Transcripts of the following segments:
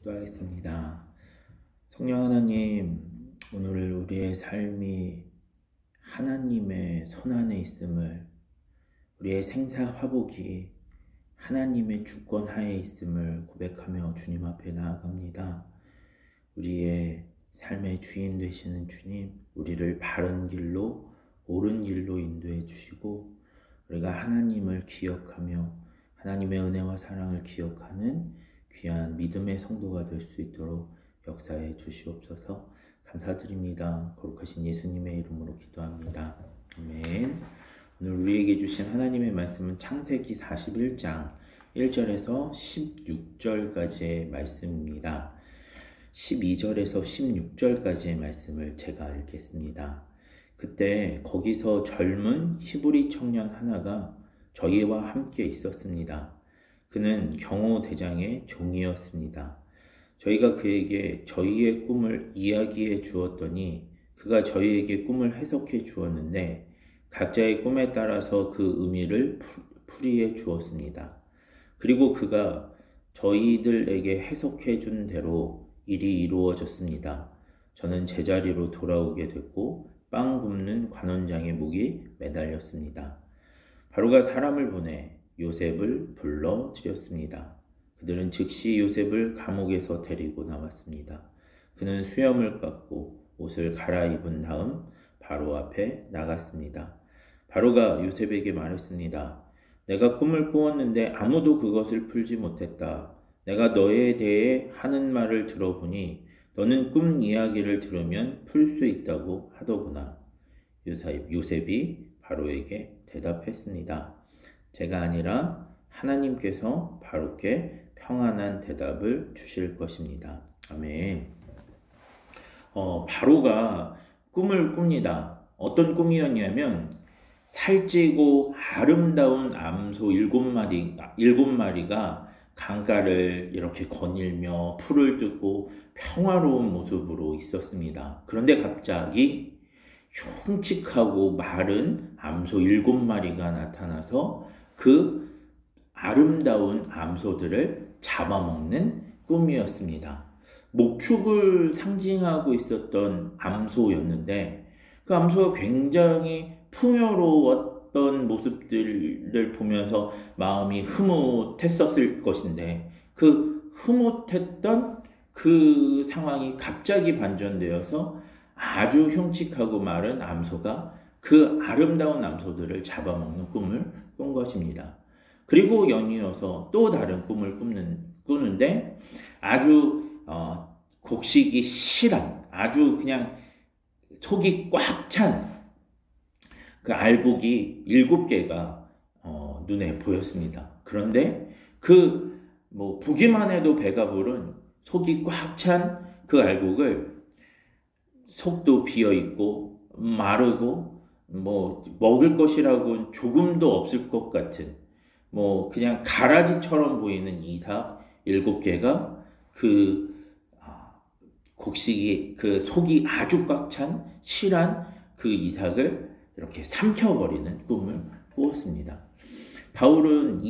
기도하겠습니다. 성령 하나님, 오늘 우리의 삶이 하나님의 손안에 있음을, 우리의 생사화복이 하나님의 주권 하에 있음을 고백하며 주님 앞에 나아갑니다. 우리의 삶의 주인 되시는 주님, 우리를 바른 길로, 옳은 길로 인도해 주시고, 우리가 하나님을 기억하며 하나님의 은혜와 사랑을 기억하는 귀한 믿음의 성도가 될 수 있도록 역사해 주시옵소서. 감사드립니다. 거룩하신 예수님의 이름으로 기도합니다. 아멘. 오늘 우리에게 주신 하나님의 말씀은 창세기 41장 1절에서 16절까지의 말씀입니다. 12절에서 16절까지의 말씀을 제가 읽겠습니다. 그때 거기서 젊은 히브리 청년 하나가 저희와 함께 있었습니다. 그는 경호대장의 종이었습니다. 저희가 그에게 저희의 꿈을 이야기해 주었더니 그가 저희에게 꿈을 해석해 주었는데 각자의 꿈에 따라서 그 의미를 풀이해 주었습니다. 그리고 그가 저희들에게 해석해 준 대로 일이 이루어졌습니다. 저는 제자리로 돌아오게 됐고 빵 굽는 관원장의 목이 매달렸습니다. 바로가 사람을 보내 요셉을 불러들였습니다. 그들은 즉시 요셉을 감옥에서 데리고 나왔습니다. 그는 수염을 깎고 옷을 갈아입은 다음 바로 앞에 나갔습니다. 바로가 요셉에게 말했습니다. 내가 꿈을 꾸었는데 아무도 그것을 풀지 못했다. 내가 너에 대해 하는 말을 들어보니 너는 꿈 이야기를 들으면 풀 수 있다고 하더구나. 요셉이 바로에게 대답했습니다. 제가 아니라 하나님께서 바로께 평안한 대답을 주실 것입니다. 아멘. 바로가 꿈을 꿉니다. 어떤 꿈이었냐면 살찌고 아름다운 암소 7마리가 강가를 이렇게 거닐며 풀을 뜯고 평화로운 모습으로 있었습니다. 그런데 갑자기 흉측하고 마른 암소 7마리가 나타나서 그 아름다운 암소들을 잡아먹는 꿈이었습니다. 목축을 상징하고 있었던 암소였는데 그 암소가 굉장히 풍요로웠던 모습들을 보면서 마음이 흐뭇했었을 것인데 그 흐뭇했던 그 상황이 갑자기 반전되어서 아주 흉측하고 마른 암소가 그 아름다운 암소들을 잡아먹는 꿈을 꾼 것입니다. 그리고 연이어서 또 다른 꿈을 꾸는데 아주 곡식이 실한, 아주 그냥 속이 꽉 찬 그 알곡이 7개가 눈에 보였습니다. 그런데 보기만 해도 배가 부른 속이 꽉 찬 그 알곡을 속도 비어있고 마르고 먹을 것이라고는 조금도 없을 것 같은 그냥 가라지처럼 보이는 이삭 7개가 곡식이 속이 아주 꽉 찬 실한 그 이삭을 이렇게 삼켜버리는 꿈을 꾸었습니다. 바울은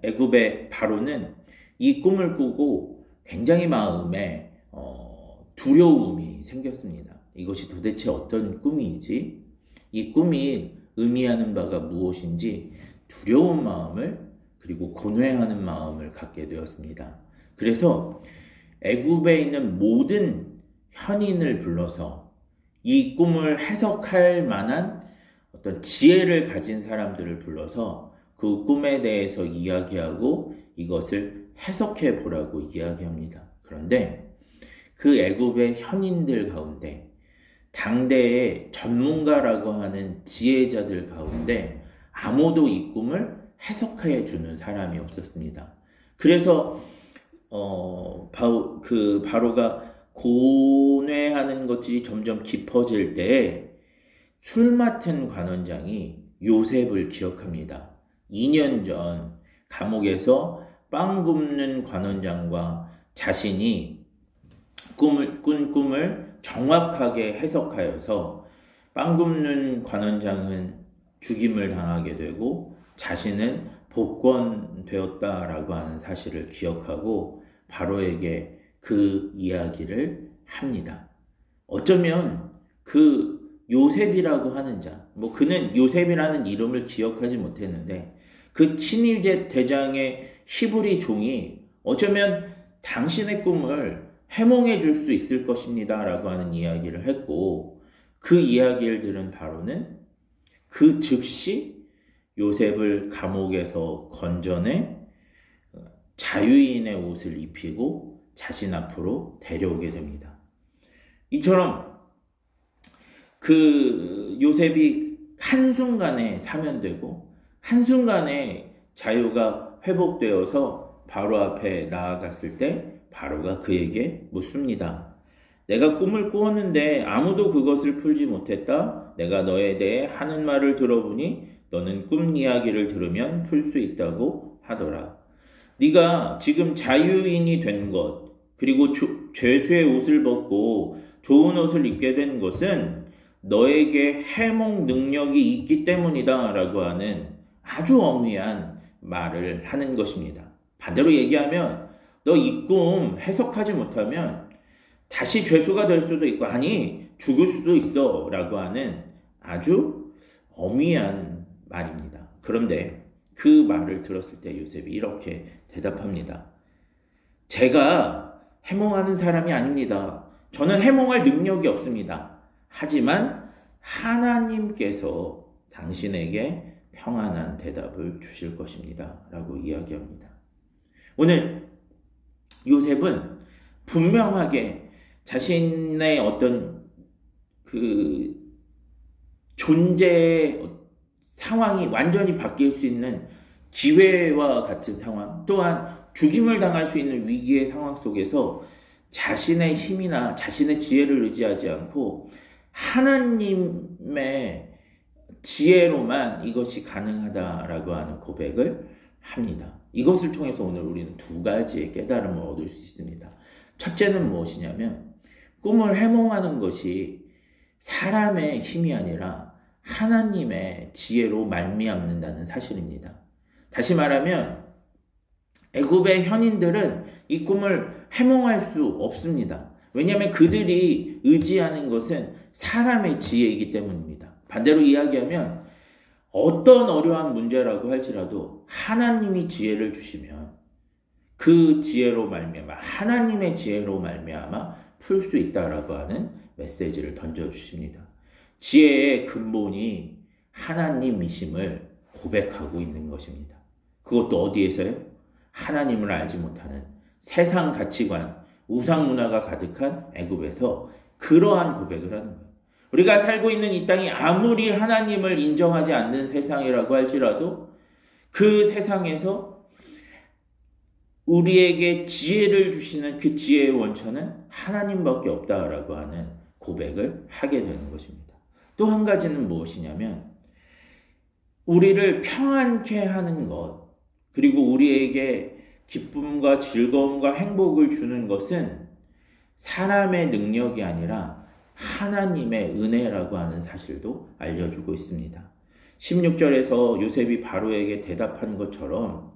애굽의 바로는 이 꿈을 꾸고 굉장히 마음에 두려움이 생겼습니다. 이것이 도대체 어떤 꿈이지? 이 꿈이 의미하는 바가 무엇인지 두려운 마음을 그리고 고뇌하는 마음을 갖게 되었습니다. 그래서 애굽에 있는 모든 현인을 불러서 이 꿈을 해석할 만한 어떤 지혜를 가진 사람들을 불러서 그 꿈에 대해서 이야기하고 이것을 해석해 보라고 이야기합니다. 그런데 그 애굽의 현인들 가운데 당대의 전문가라고 하는 지혜자들 가운데 아무도 이 꿈을 해석해 주는 사람이 없었습니다. 그래서 바로가 고뇌하는 것들이 점점 깊어질 때에 술 맡은 관원장이 요셉을 기억합니다. 2년 전 감옥에서 빵 굽는 관원장과 자신이 꾼 꿈을 정확하게 해석하여서 빵 굽는 관원장은 죽임을 당하게 되고 자신은 복권되었다라고 하는 사실을 기억하고 바로에게 그 이야기를 합니다. 어쩌면 그 요셉이라고 하는 자, 그는 요셉이라는 이름을 기억하지 못했는데 그 친위제 대장의 히브리 종이 어쩌면 당신의 꿈을 해몽해 줄 수 있을 것입니다 라고 하는 이야기를 했고, 그 이야기를 들은 바로는 그 즉시 요셉을 감옥에서 건져내 자유인의 옷을 입히고 자신 앞으로 데려오게 됩니다. 이처럼 그 요셉이 한순간에 사면되고 한순간에 자유가 회복되어서 바로 앞에 나아갔을 때 바로가 그에게 묻습니다. 내가 꿈을 꾸었는데 아무도 그것을 풀지 못했다. 내가 너에 대해 하는 말을 들어보니 너는 꿈 이야기를 들으면 풀 수 있다고 하더라. 네가 지금 자유인이 된 것, 그리고 죄수의 옷을 벗고 좋은 옷을 입게 된 것은 너에게 해몽 능력이 있기 때문이다 라고 하는 아주 엄미한 말을 하는 것입니다. 반대로 얘기하면 너 이 꿈 해석하지 못하면 다시 죄수가 될 수도 있고 아니 죽을 수도 있어 라고 하는 아주 엄미한 말입니다. 그런데 그 말을 들었을 때 요셉이 이렇게 대답합니다. 제가 해몽하는 사람이 아닙니다. 저는 해몽할 능력이 없습니다. 하지만 하나님께서 당신에게 평안한 대답을 주실 것입니다. 라고 이야기합니다. 오늘 요셉은 분명하게 자신의 어떤 그 존재의 상황이 완전히 바뀔 수 있는 기회와 같은 상황, 또한 죽임을 당할 수 있는 위기의 상황 속에서 자신의 힘이나 자신의 지혜를 의지하지 않고 하나님의 지혜로만 이것이 가능하다라고 하는 고백을 합니다. 이것을 통해서 오늘 우리는 두 가지의 깨달음을 얻을 수 있습니다. 첫째는 무엇이냐면 꿈을 해몽하는 것이 사람의 힘이 아니라 하나님의 지혜로 말미암는다는 사실입니다. 다시 말하면 애굽의 현인들은 이 꿈을 해몽할 수 없습니다. 왜냐하면 그들이 의지하는 것은 사람의 지혜이기 때문입니다. 반대로 이야기하면 어떤 어려운 문제라고 할지라도 하나님이 지혜를 주시면 그 지혜로 말미암아 하나님의 지혜로 말미암아 풀 수 있다라고 하는 메시지를 던져주십니다. 지혜의 근본이 하나님이심을 고백하고 있는 것입니다. 그것도 어디에서요? 하나님을 알지 못하는 세상 가치관, 우상 문화가 가득한 애굽에서 그러한 고백을 하는 거예요. 우리가 살고 있는 이 땅이 아무리 하나님을 인정하지 않는 세상이라고 할지라도 그 세상에서 우리에게 지혜를 주시는 그 지혜의 원천은 하나님밖에 없다라고 하는 고백을 하게 되는 것입니다. 또 한 가지는 무엇이냐면 우리를 평안케 하는 것, 그리고 우리에게 기쁨과 즐거움과 행복을 주는 것은 사람의 능력이 아니라 하나님의 은혜라고 하는 사실도 알려주고 있습니다. 16절에서 요셉이 바로에게 대답한 것처럼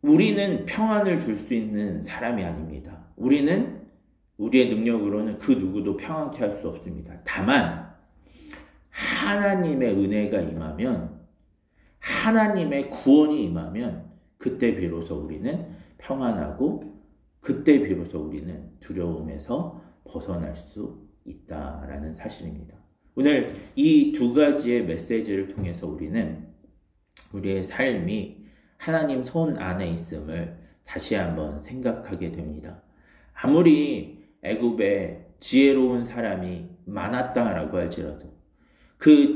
우리는 평안을 줄 수 있는 사람이 아닙니다. 우리는 우리의 능력으로는 그 누구도 평안케 할 수 없습니다. 다만 하나님의 은혜가 임하면, 하나님의 구원이 임하면 그때 비로소 우리는 평안하고 그때 비로소 우리는 두려움에서 벗어날 수 있다라는 사실입니다. 오늘 이 두 가지의 메시지를 통해서 우리는 우리의 삶이 하나님 손 안에 있음을 다시 한번 생각하게 됩니다. 아무리 애굽에 지혜로운 사람이 많았다라고 할지라도 그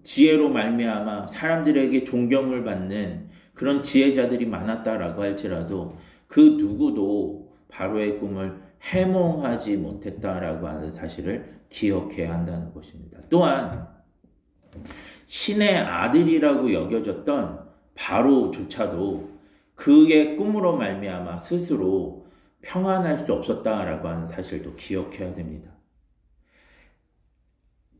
지혜로 말미암아 사람들에게 존경을 받는 그런 지혜자들이 많았다라고 할지라도 그 누구도 바로의 꿈을 해몽하지 못했다라고 하는 사실을 기억해야 한다는 것입니다. 또한 신의 아들이라고 여겨졌던 바로조차도 그의 꿈으로 말미암아 스스로 평안할 수 없었다라고 하는 사실도 기억해야 됩니다.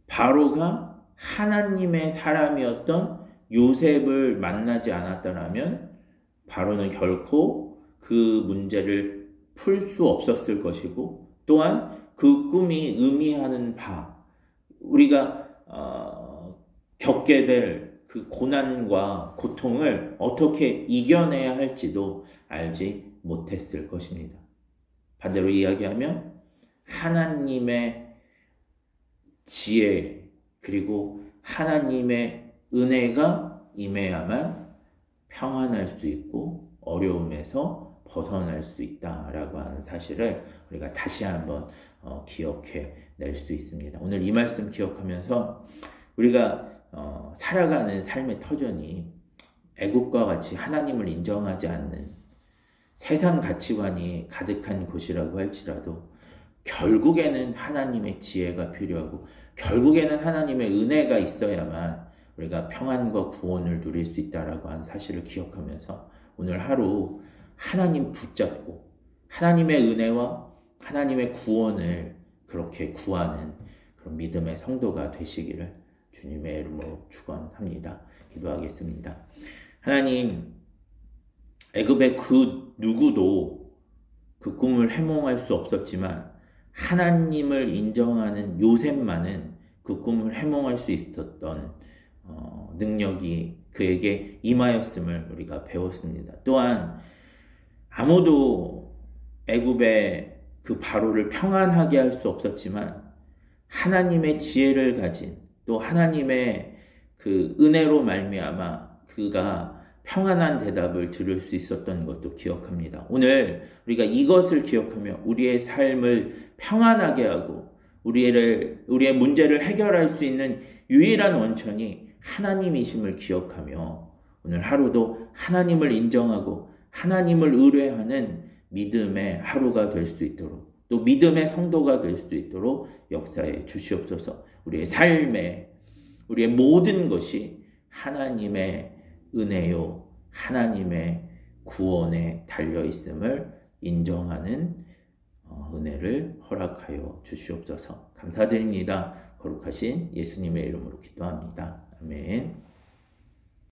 바로가 하나님의 사람이었던 요셉을 만나지 않았다라면 바로는 결코 그 문제를 풀 수 없었을 것이고, 또한 그 꿈이 의미하는 바, 우리가 겪게 될 그 고난과 고통을 어떻게 이겨내야 할지도 알지 못했을 것입니다. 반대로 이야기하면 하나님의 지혜 그리고 하나님의 은혜가 임해야만 평안할 수 있고 어려움에서 벗어날 수 있다라고 하는 사실을 우리가 다시 한번 기억해 낼 수 있습니다. 오늘 이 말씀 기억하면서 우리가 살아가는 삶의 터전이 애국과 같이 하나님을 인정하지 않는 세상 가치관이 가득한 곳이라고 할지라도 결국에는 하나님의 지혜가 필요하고 결국에는 하나님의 은혜가 있어야만 우리가 평안과 구원을 누릴 수 있다라고 하는 사실을 기억하면서 오늘 하루 하나님 붙잡고 하나님의 은혜와 하나님의 구원을 그렇게 구하는 그런 믿음의 성도가 되시기를 주님의 이름으로 축원합니다. 기도하겠습니다. 하나님, 애굽의 그 누구도 그 꿈을 해몽할 수 없었지만 하나님을 인정하는 요셉만은 그 꿈을 해몽할 수 있었던 능력이 그에게 임하였음을 우리가 배웠습니다. 또한 아무도 애굽의 그 바로를 평안하게 할 수 없었지만 하나님의 지혜를 가진 또 하나님의 그 은혜로 말미암아 그가 평안한 대답을 들을 수 있었던 것도 기억합니다. 오늘 우리가 이것을 기억하며 우리의 삶을 평안하게 하고 우리의 문제를 해결할 수 있는 유일한 원천이 하나님이심을 기억하며 오늘 하루도 하나님을 인정하고 하나님을 의뢰하는 믿음의 하루가 될 수 있도록 또 믿음의 성도가 될 수 있도록 역사해 주시옵소서. 우리의 삶에 우리의 모든 것이 하나님의 은혜요 하나님의 구원에 달려있음을 인정하는 은혜를 허락하여 주시옵소서. 감사드립니다. 거룩하신 예수님의 이름으로 기도합니다. 아멘.